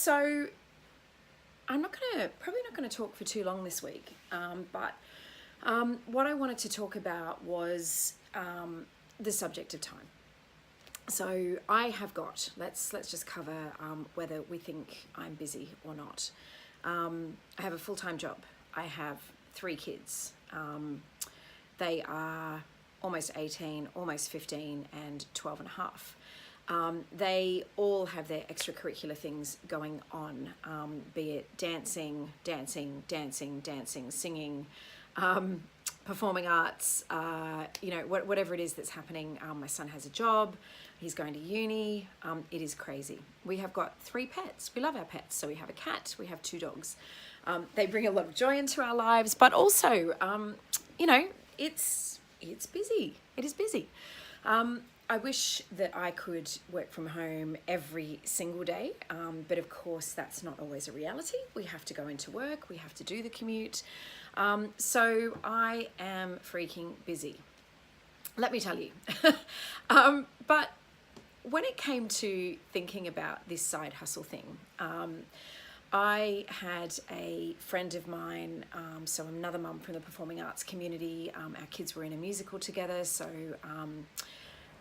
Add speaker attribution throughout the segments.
Speaker 1: So I'm probably not gonna talk for too long this week, but what I wanted to talk about was the subject of time. So I have got, let's just cover whether we think I'm busy or not. I have a full-time job. I have 3 kids. They are almost 18, almost 15, and 12 and a half. They all have their extracurricular things going on, be it dancing, singing, performing arts, whatever it is that's happening. My son has a job, he's going to uni. It is crazy. We have got 3 pets. We love our pets. So we have a cat, we have 2 dogs. They bring a lot of joy into our lives, but also, it's busy. It is busy. I wish that I could work from home every single day, but of course that's not always a reality. We have to go into work, we have to do the commute. So I am freaking busy, let me tell you. But when it came to thinking about this side hustle thing, I had a friend of mine, so another mum from the performing arts community. Our kids were in a musical together, so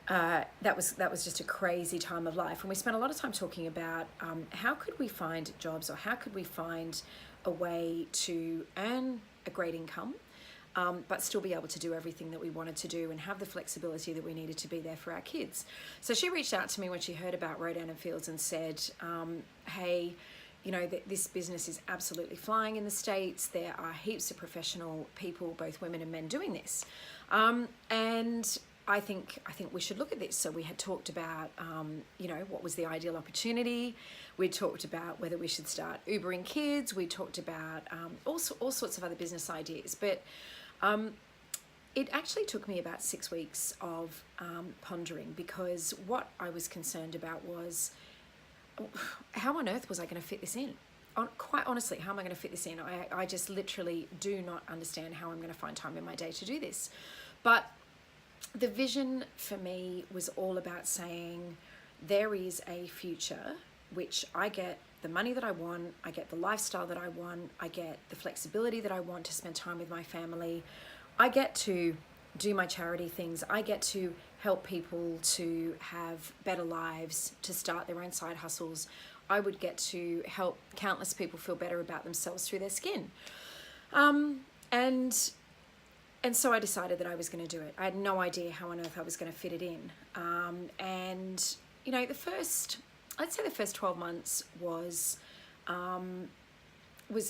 Speaker 1: that was just a crazy time of life. And we spent a lot of time talking about how could we find jobs, or how could we find a way to earn a great income, but still be able to do everything that we wanted to do and have the flexibility that we needed to be there for our kids. So she reached out to me when she heard about Rodan and Fields and said, hey, this business is absolutely flying in the States. There are heaps of professional people, both women and men, doing this. And I think we should look at this. So we had talked about, what was the ideal opportunity. We talked about whether we should start Ubering kids. We talked about all sorts of other business ideas. But it actually took me about 6 weeks of pondering, because what I was concerned about was, how on earth was I going to fit this in? Quite honestly, how am I going to fit this in? I just literally do not understand how I'm going to find time in my day to do this. But the vision for me was all about saying, there is a future which I get the money that I want, I get the lifestyle that I want, I get the flexibility that I want to spend time with my family, I get to do my charity things, I get to help people to have better lives, to start their own side hustles. I would get to help countless people feel better about themselves through their skin. And so I decided that I was going to do it. I had no idea how on earth I was going to fit it in. The first 12 months was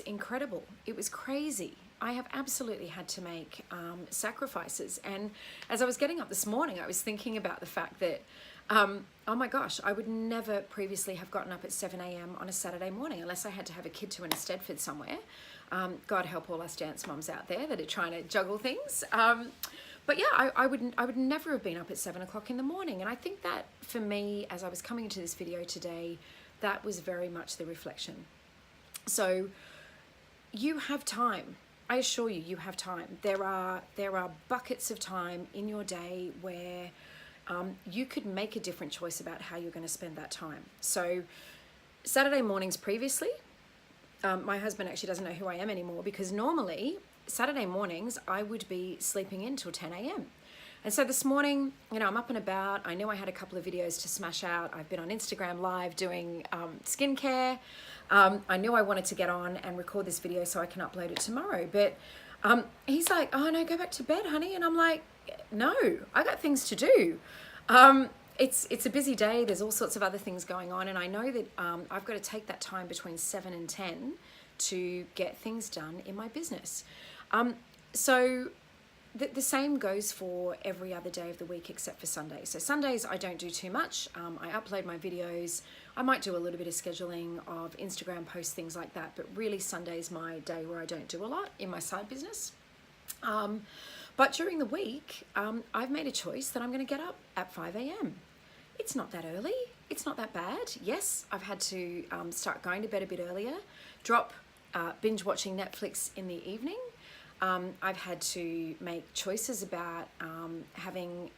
Speaker 1: incredible. It was crazy. I have absolutely had to make sacrifices. And as I was getting up this morning, I was thinking about the fact that, oh my gosh, I would never previously have gotten up at 7 a.m. on a Saturday morning unless I had to have a kid to an Eisteddfod somewhere. God help all us dance mums out there that are trying to juggle things. But yeah, I would never have been up at 7 o'clock in the morning. And I think that for me, as I was coming into this video today, that was very much the reflection. So you have time. I assure you, you have time. There are buckets of time in your day where you could make a different choice about how you're going to spend that time. So Saturday mornings previously, my husband actually doesn't know who I am anymore, because normally Saturday mornings I would be sleeping in till 10 a.m. And so this morning, I'm up and about. I knew I had a couple of videos to smash out. I've been on Instagram Live doing skincare. I knew I wanted to get on and record this video so I can upload it tomorrow. But he's like, oh no, go back to bed, honey. And I'm like, no, I got things to do. It's a busy day. There's all sorts of other things going on. And I know that I've got to take that time between 7 and 10 to get things done in my business. So the same goes for every other day of the week except for Sundays. So Sundays I don't do too much. I upload my videos. I might do a little bit of scheduling of Instagram posts, things like that. But really Sunday's my day where I don't do a lot in my side business. But during the week, I've made a choice that I'm going to get up at 5 a.m. It's not that early. It's not that bad. Yes, I've had to start going to bed a bit earlier, drop binge watching Netflix in the evening. I've had to make choices about having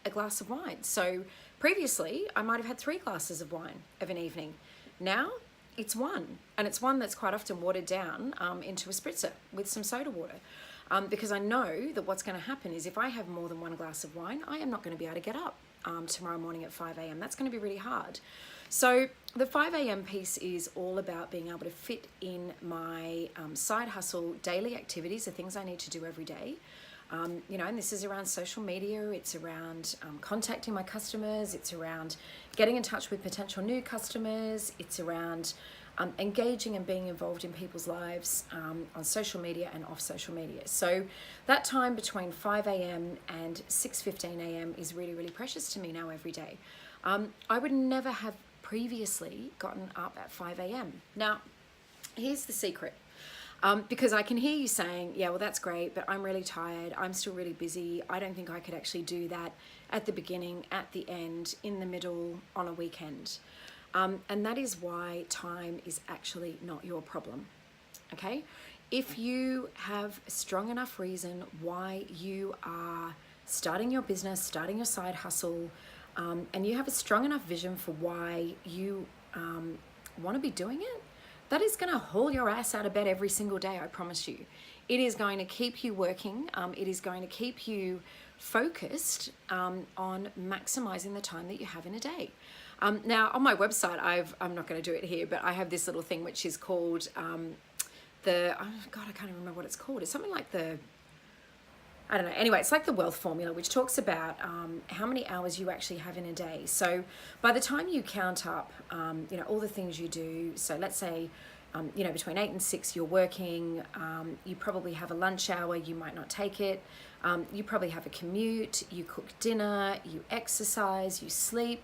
Speaker 1: a glass of wine. So previously, I might have had 3 glasses of wine of an evening. Now, it's one, and it's one that's quite often watered down into a spritzer with some soda water. Because I know that what's going to happen is if I have more than one glass of wine, I am not going to be able to get up tomorrow morning at 5 a.m. That's going to be really hard. So the 5 a.m. piece is all about being able to fit in my side hustle daily activities, the things I need to do every day. You know, and this is around social media, it's around contacting my customers, it's around getting in touch with potential new customers, it's around engaging and being involved in people's lives on social media and off social media. So that time between 5 a.m. and 6:15 a.m. is really, really precious to me now every day. I would never have previously gotten up at 5 a.m. Now, here's the secret. Because I can hear you saying, yeah, well, that's great, but I'm really tired. I'm still really busy. I don't think I could actually do that at the beginning, at the end, in the middle, on a weekend. And that is why time is actually not your problem, okay? If you have a strong enough reason why you are starting your business, starting your side hustle, and you have a strong enough vision for why you want to be doing it, that is going to haul your ass out of bed every single day, I promise you. It is going to keep you working. It is going to keep you focused on maximizing the time that you have in a day. Now, on my website, I'm not going to do it here, but I have this little thing which is called I can't even remember what it's called. It's something like I don't know. Anyway, it's like the wealth formula, which talks about how many hours you actually have in a day. So by the time you count up, you know, all the things you do. So let's say, you know, between 8 and 6, you're working. You probably have a lunch hour. You might not take it. You probably have a commute. You cook dinner. You exercise. You sleep.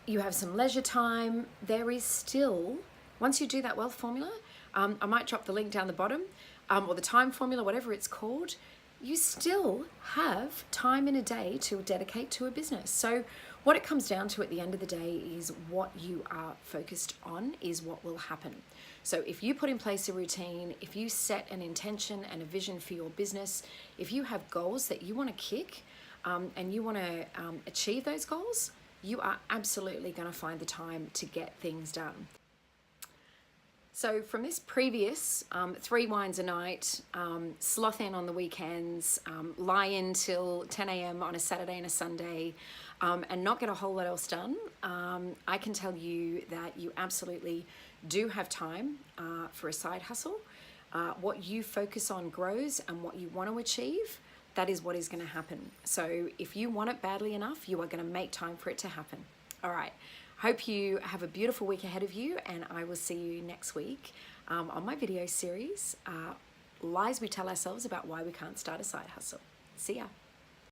Speaker 1: You have some leisure time. There is still, once you do that wealth formula, I might drop the link down the bottom, or the time formula, whatever it's called, you still have time in a day to dedicate to a business. So what it comes down to at the end of the day is what you are focused on is what will happen. So if you put in place a routine, if you set an intention and a vision for your business, if you have goals that you want to kick and you want to achieve those goals, you are absolutely going to find the time to get things done. So from this previous 3 wines a night, sloth in on the weekends, lie in till 10 a.m. on a Saturday and a Sunday, and not get a whole lot else done, I can tell you that you absolutely do have time for a side hustle. What you focus on grows, and what you want to achieve, that is what is going to happen. So if you want it badly enough, you are going to make time for it to happen. All right. Hope you have a beautiful week ahead of you, and I will see you next week on my video series, Lies We Tell Ourselves About Why We Can't Start a Side Hustle. See ya.